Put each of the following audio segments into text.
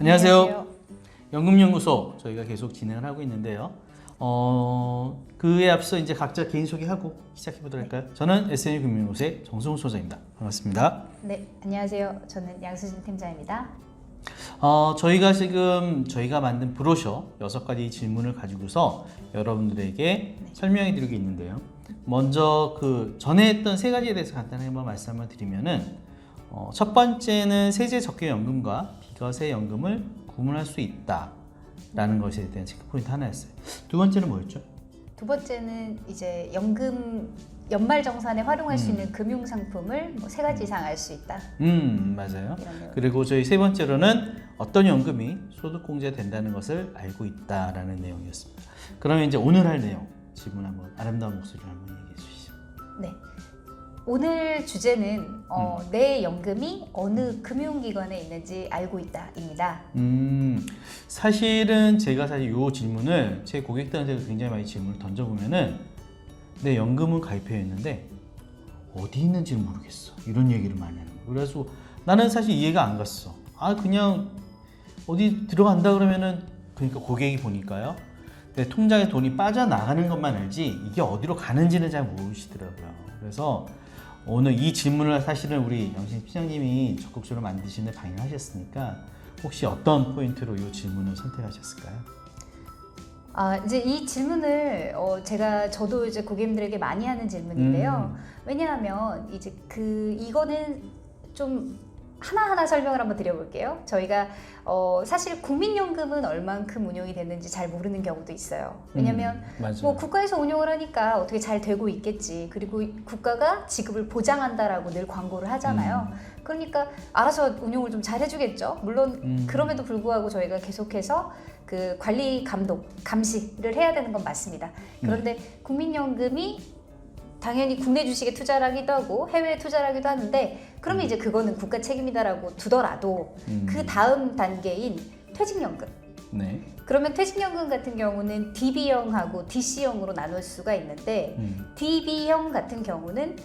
안녕하세요. 연금연구소 저희가 계속 진행을 하고 있는데요. 그에 앞서 이제 각자 개인 소개하고 시작해 보도록 할까요? 저는 SNU금융연구소의 정승훈 소장입니다. 반갑습니다. 네, 안녕하세요. 저는 양수진 팀장입니다. 저희가 만든 브로셔 6가지 질문을 가지고서 여러분들에게 설명해 드리고 있는데요. 먼저 그 전에 했던 3가지에 대해서 간단하게 한번 말씀을 드리면은 첫 번째는 세제 적격연금과 비과세 연금을 구분할 수 있다라는 것에 대한 체크 포인트 하나였어요. 두 번째는 뭐였죠? 두 번째는 이제 연말정산에 활용할 수 있는 금융상품을 3가지 이상 알 수 있다. 맞아요. 그리고 저희 세 번째로는 어떤 연금이 소득공제 된다는 것을 알고 있다라는 내용이었습니다. 그러면 이제 오늘 할 내용 질문 한번 아름다운 목소리로 한번 얘기해 주시죠. 네. 오늘 주제는 내 연금이 어느 금융기관에 있는지 알고 있다입니다. 사실은 제가 이 질문을 제 고객들한테 굉장히 많이 질문을 던져보면은 내 연금을 가입해 있는데 어디 있는지를 모르겠어 이런 얘기를 많이 하는 거예요. 그래서 나는 사실 이해가 안 갔어. 그냥 어디 들어간다 그러면은 그러니까 고객이 보니까요 내 통장에 돈이 빠져나가는 것만 알지 이게 어디로 가는지는 잘 모르시더라고요. 그래서 오늘 이 질문을 사실은 우리 영신 팀장님이 적극적으로 만드시는 방향하셨으니까 혹시 어떤 포인트로 이 질문을 선택하셨을까요? 이제 이 질문을 저도 이제 고객님들에게 많이 하는 질문인데요. 왜냐하면 이제 이거는 좀 하나하나 설명을 한번 드려볼게요. 저희가 사실 국민연금은 얼만큼 운영이 됐는지 잘 모르는 경우도 있어요. 왜냐하면 뭐 국가에서 운영을 하니까 어떻게 잘 되고 있겠지. 그리고 국가가 지급을 보장한다라고 늘 광고를 하잖아요. 그러니까 알아서 운용을 좀 잘 해주겠죠. 물론 그럼에도 불구하고 저희가 계속해서 그 관리 감독, 감시를 해야 되는 건 맞습니다. 그런데 국민연금이 당연히 국내 주식에 투자를 하기도 하고 해외에 투자를 하기도 하는데 그러면 이제 그거는 국가 책임이다라고 두더라도 그 다음 단계인 퇴직연금. 네. 그러면 퇴직연금 같은 경우는 DB형하고 DC형으로 나눌 수가 있는데 DB형 같은 경우는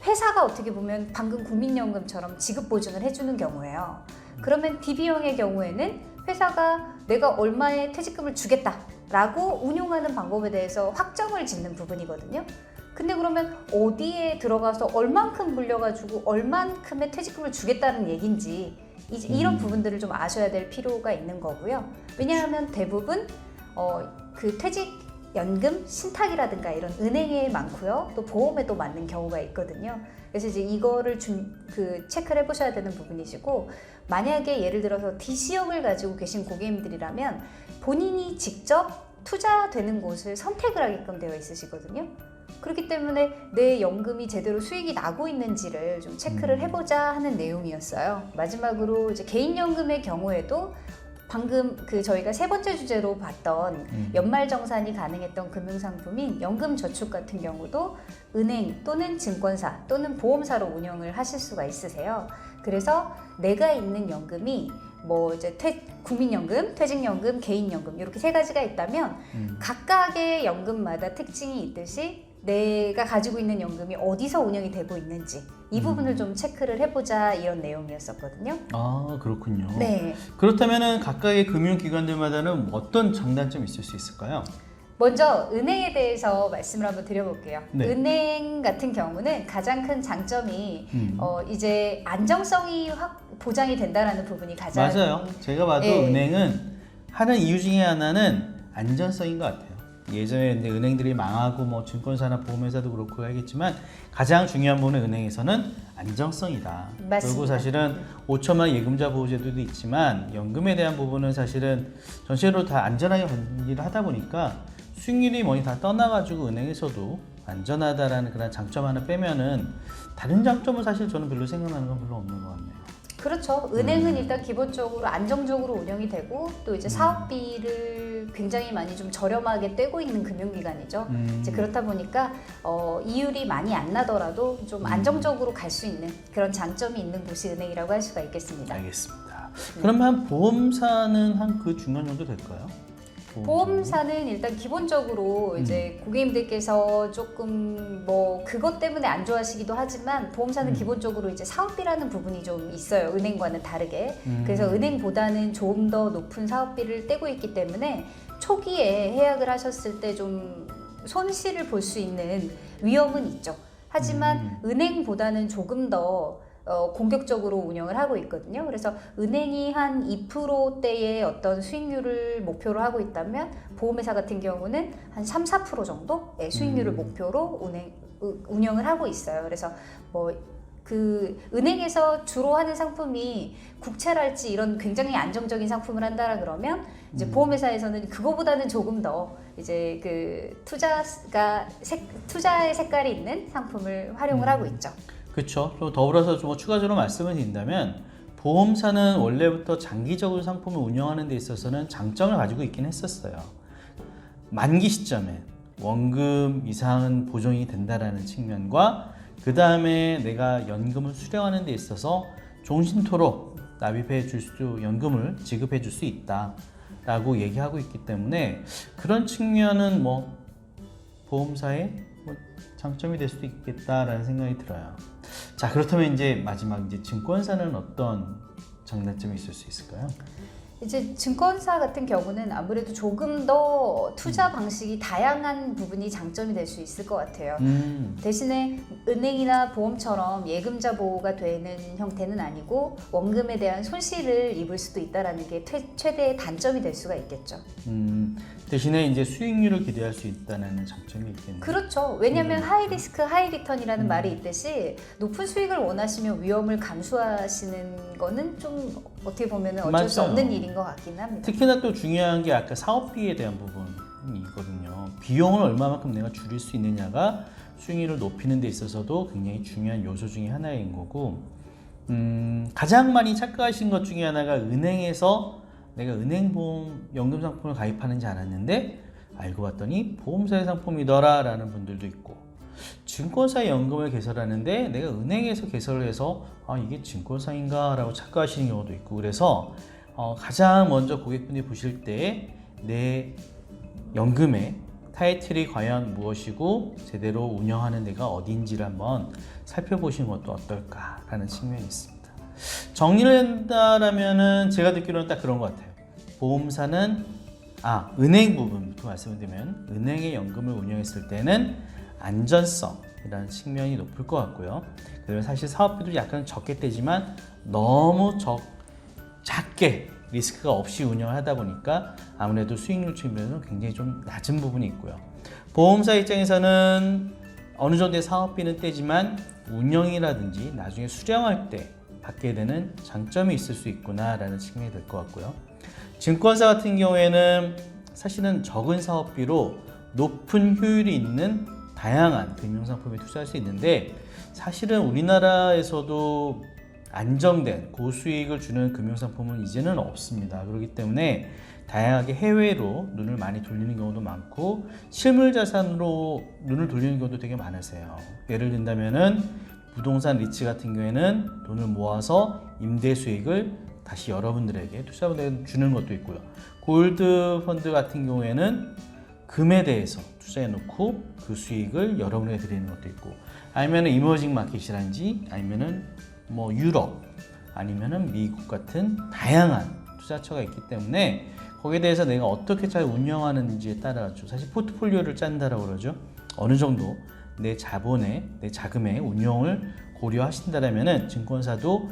회사가 어떻게 보면 방금 국민연금처럼 지급 보증을 해주는 경우예요. 그러면 DB형의 경우에는 회사가 내가 얼마의 퇴직금을 주겠다라고 운용하는 방법에 대해서 확정을 짓는 부분이거든요. 근데 그러면 어디에 들어가서 얼만큼 물려가지고 얼만큼의 퇴직금을 주겠다는 얘긴지 이제 이런 부분들을 좀 아셔야 될 필요가 있는 거고요. 왜냐하면 대부분 그 퇴직연금 신탁이라든가 이런 은행에 많고요. 또 보험에도 맞는 경우가 있거든요. 그래서 이제 이거를 체크를 해보셔야 되는 부분이시고 만약에 예를 들어서 DC형을 가지고 계신 고객님들이라면 본인이 직접 투자되는 곳을 선택을 하게끔 되어 있으시거든요. 그렇기 때문에 내 연금이 제대로 수익이 나고 있는지를 좀 체크를 해보자 하는 내용이었어요. 마지막으로 이제 개인연금의 경우에도 방금 저희가 3번째 주제로 봤던 연말정산이 가능했던 금융상품인 연금저축 같은 경우도 은행 또는 증권사 또는 보험사로 운영을 하실 수가 있으세요. 그래서 내가 있는 연금이 뭐 이제 국민연금, 퇴직연금, 개인연금 이렇게 3가지가 있다면 각각의 연금마다 특징이 있듯이 내가 가지고 있는 연금이 어디서 운영이 되고 있는지 이 부분을 좀 체크를 해보자 이런 내용이었었거든요. 그렇군요. 네. 그렇다면은 각각의 금융기관들마다는 어떤 장단점이 있을 수 있을까요? 먼저 은행에 대해서 말씀을 한번 드려볼게요. 네. 은행 같은 경우는 가장 큰 장점이 이제 안정성이 보장이 된다라는 부분이 가장 맞아요. 제가 봐도 은행은 하는 이유 중에 하나는 안전성인 것 같아요. 예전에 이제 은행들이 망하고 뭐 증권사나 보험회사도 그렇고 하겠지만 가장 중요한 부분은 은행에서는 안정성이다. 맞습니다. 그리고 사실은 5천만 예금자 보호제도도 있지만 연금에 대한 부분은 사실은 전체로 다 안전하게 관리를 하다 보니까 수익률이 뭐니 다 떠나가지고 은행에서도 안전하다라는 그런 장점 하나 빼면은 다른 장점은 사실 저는 별로 생각나는 건 별로 없는 것 같네요. 그렇죠. 은행은 일단 기본적으로 안정적으로 운영이 되고 또 이제 사업비를 굉장히 많이 좀 저렴하게 떼고 있는 금융기관이죠. 이제 그렇다 보니까 이율이 많이 안 나더라도 좀 안정적으로 갈 수 있는 그런 장점이 있는 곳이 은행이라고 할 수가 있겠습니다. 알겠습니다. 그러면 보험사는 한 그 중간 정도 될까요? 보험사는 일단 기본적으로 이제 고객님들께서 조금 뭐 그것 때문에 안 좋아하시기도 하지만 보험사는 기본적으로 이제 사업비라는 부분이 좀 있어요. 은행과는 다르게. 그래서 은행보다는 조금 더 높은 사업비를 떼고 있기 때문에 초기에 해약을 하셨을 때 좀 손실을 볼 수 있는 위험은 있죠. 하지만 은행보다는 조금 더 공격적으로 운영을 하고 있거든요. 그래서 은행이 한 2%대의 어떤 수익률을 목표로 하고 있다면 보험회사 같은 경우는 한 3, 4% 정도의 수익률을 목표로 운영을 하고 있어요. 그래서 뭐 그 은행에서 주로 하는 상품이 국채랄지 이런 굉장히 안정적인 상품을 한다라 그러면 이제 보험회사에서는 그거보다는 조금 더 이제 그 투자의 색깔이 있는 상품을 활용을 하고 있죠. 그렇죠. 또 더불어서 좀 추가적으로 말씀을 드린다면 보험사는 원래부터 장기적으로 상품을 운영하는 데 있어서는 장점을 가지고 있긴 했었어요. 만기 시점에 원금 이상은 보존이 된다라는 측면과 그 다음에 내가 연금을 수령하는 데 있어서 종신토록 납입해 줄 수, 연금을 지급해 줄 수 있다라고 얘기하고 있기 때문에 그런 측면은 뭐 보험사의 뭐 장점이 될 수도 있겠다라는 생각이 들어요. 자, 그렇다면 이제 마지막 이제 증권사는 어떤 장단점이 있을 수 있을까요? 이제 증권사 같은 경우는 아무래도 조금 더 투자 방식이 다양한 부분이 장점이 될 수 있을 것 같아요. 대신에 은행이나 보험처럼 예금자 보호가 되는 형태는 아니고 원금에 대한 손실을 입을 수도 있다는 게 최대의 단점이 될 수가 있겠죠. 대신에 이제 수익률을 기대할 수 있다는 장점이 있겠네요. 그렇죠. 왜냐하면 하이 리스크 하이 리턴이라는 말이 있듯이 높은 수익을 원하시면 위험을 감수하시는 거는 좀 어떻게 보면 어쩔 수 없는 일인 것 같긴 합니다. 특히나 또 중요한 게 아까 사업비에 대한 부분이거든요. 비용을 얼마만큼 내가 줄일 수 있느냐가 수익률을 높이는 데 있어서도 굉장히 중요한 요소 중에 하나인 거고, 가장 많이 착각하신 것 중에 하나가 은행에서 내가 은행보험 연금 상품을 가입하는지 알았는데 알고 봤더니 보험사의 상품이더라 라는 분들도 있고, 증권사의 연금을 개설하는데 내가 은행에서 개설을 해서 이게 증권사인가 라고 착각하시는 경우도 있고, 그래서 가장 먼저 고객분이 보실 때 내 연금의 타이틀이 과연 무엇이고 제대로 운영하는 데가 어딘지를 한번 살펴보시는 것도 어떨까라는 측면이 있습니다. 정리를 한다라면은 제가 듣기로는 딱 그런 것 같아요. 보험사는 은행 부분부터 말씀을 드리면 은행의 연금을 운영했을 때는 안전성이라는 측면이 높을 것 같고요. 그리고 사실 사업비도 약간 적게 떼지만 너무 작게 리스크가 없이 운영을 하다 보니까 아무래도 수익률 측면에서 굉장히 좀 낮은 부분이 있고요. 보험사 입장에서는 어느 정도의 사업비는 떼지만 운영이라든지 나중에 수령할 때 받게 되는 장점이 있을 수 있구나라는 측면이 될 것 같고요. 증권사 같은 경우에는 사실은 적은 사업비로 높은 효율이 있는 다양한 금융상품에 투자할 수 있는데, 사실은 우리나라에서도 안정된 고수익을 주는 금융상품은 이제는 없습니다. 그렇기 때문에 다양하게 해외로 눈을 많이 돌리는 경우도 많고 실물자산으로 눈을 돌리는 경우도 되게 많으세요. 예를 든다면은 부동산 리츠 같은 경우에는 돈을 모아서 임대 수익을 다시 여러분들에게 투자자분들에게 주는 것도 있고요. 골드 펀드 같은 경우에는 금에 대해서 투자해 놓고 그 수익을 여러분에게 드리는 것도 있고, 아니면은 이머징 마켓이라든지 아니면은 뭐 유럽 아니면은 미국 같은 다양한 투자처가 있기 때문에 거기에 대해서 내가 어떻게 잘 운영하는지에 따라서 사실 포트폴리오를 짠다라고 그러죠. 어느 정도 내 자본의 내 자금의 운용을 고려하신다라면은 증권사도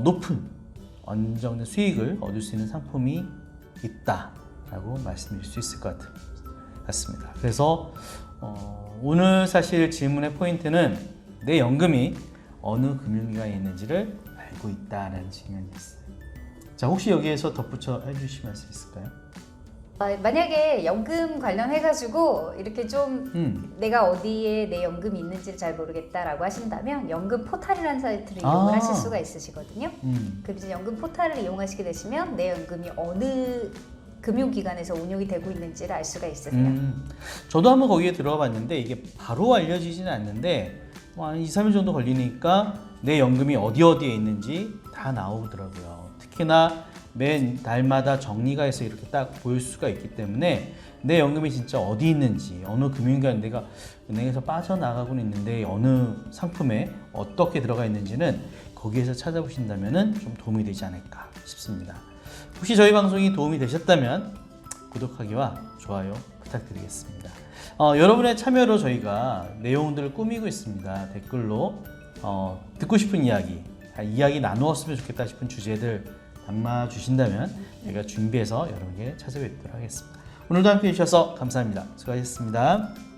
높은 안정된 수익을 얻을 수 있는 상품이 있다라고 말씀드릴 수 있을 것 같습니다. 그래서 오늘 사실 질문의 포인트는 내 연금이 어느 금융기관에 있는지를 알고 있다는 측면이었어요. 자, 혹시 여기에서 덧붙여 해주실 수 있을까요? 만약에 연금 관련해가지고 이렇게 좀 내가 어디에 내 연금이 있는지를 잘 모르겠다라고 하신다면 연금 포탈이라는 사이트를 이용을 하실 수가 있으시거든요. 그럼 이제 연금 포탈을 이용하시게 되시면 내 연금이 어느 금융기관에서 운용이 되고 있는지를 알 수가 있으세요. 저도 한번 거기에 들어가 봤는데 이게 바로 알려지지는 않는데 한 2, 3일 정도 걸리니까 내 연금이 어디에 있는지 다 나오더라고요. 특히나 매 달마다 정리가 해서 이렇게 딱 보일 수가 있기 때문에 내 연금이 진짜 어디 있는지, 어느 금융기관 내가 은행에서 빠져나가고 있는데 어느 상품에 어떻게 들어가 있는지는 거기에서 찾아보신다면 좀 도움이 되지 않을까 싶습니다. 혹시 저희 방송이 도움이 되셨다면 구독하기와 좋아요 부탁드리겠습니다. 여러분의 참여로 저희가 내용들을 꾸미고 있습니다. 댓글로 듣고 싶은 이야기 나누었으면 좋겠다 싶은 주제들 담아주신다면 저희가 준비해서 여러분께 찾아뵙도록 하겠습니다. 오늘도 함께해 주셔서 감사합니다. 수고하셨습니다.